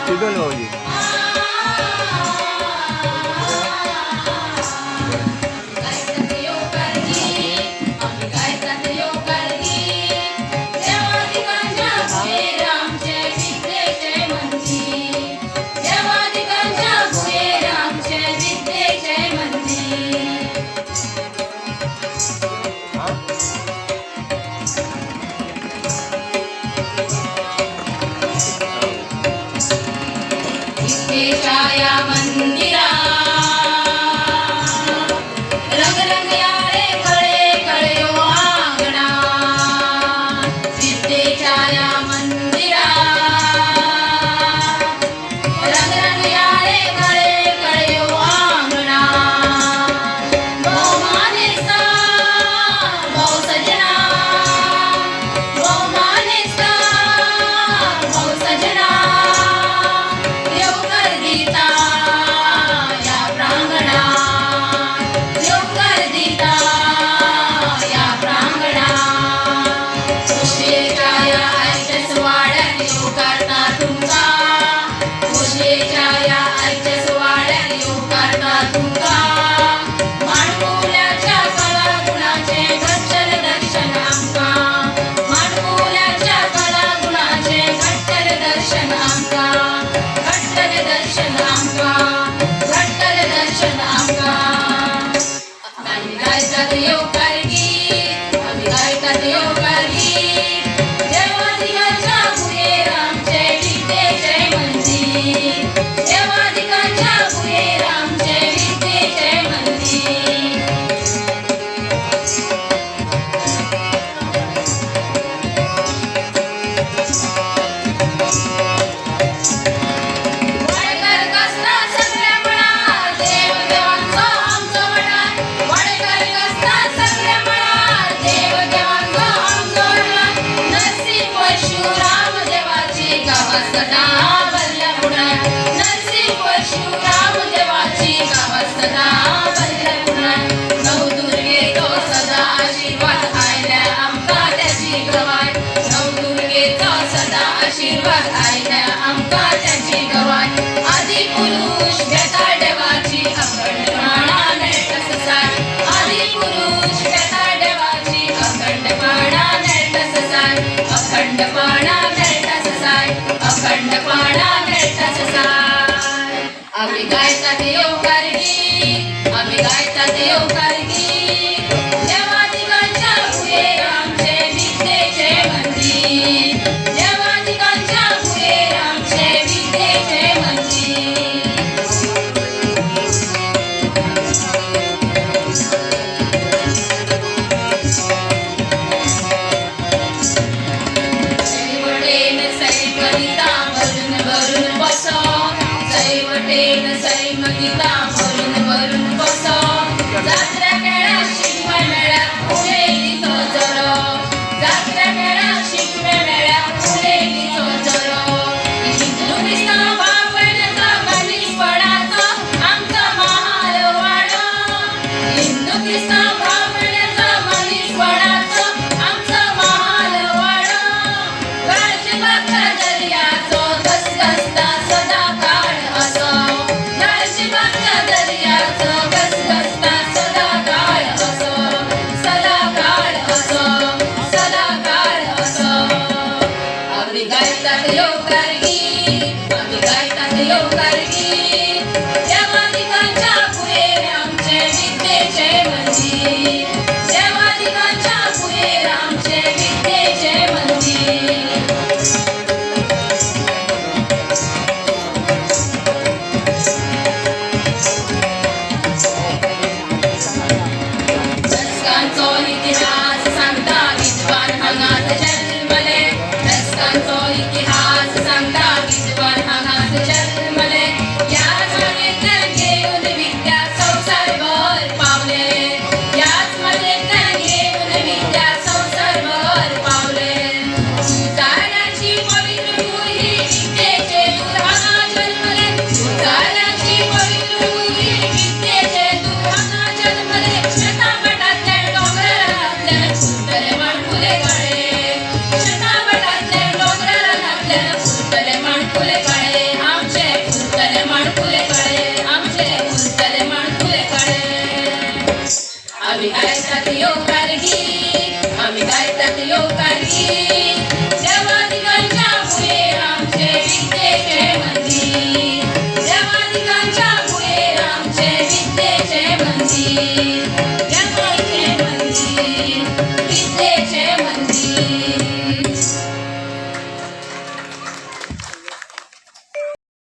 इधर होगी विश्वेशाया मंदिरा रंग रंग याळे कळे कळयो आंगणा विश्वेशाया मंदिरा रंग रंग याळे कळे कळयो आंगणा बहु मानेसा बहु सजना बहु मानेसा बहु सजना आम्ही गायतात येऊ करगी आम्ही गायतात येऊ करगी देवादिकांच्या पुढे आमचे विद्येचे मंदिर देवादिकांच्या पुढे आमचे विद्येचे मंदिर सैवटेन सैकलिता भरून भरून बसो सैवटेन सैमगिता भरून भरून बसो जात्रा खेळा ओंकार गीत आम्ही गायतात ओंकार गीत देवादिकांच्या पुढे आमचे विद्येचे मंदिर देवादिकांच्या पुढे आमचे विद्येचे मंदिर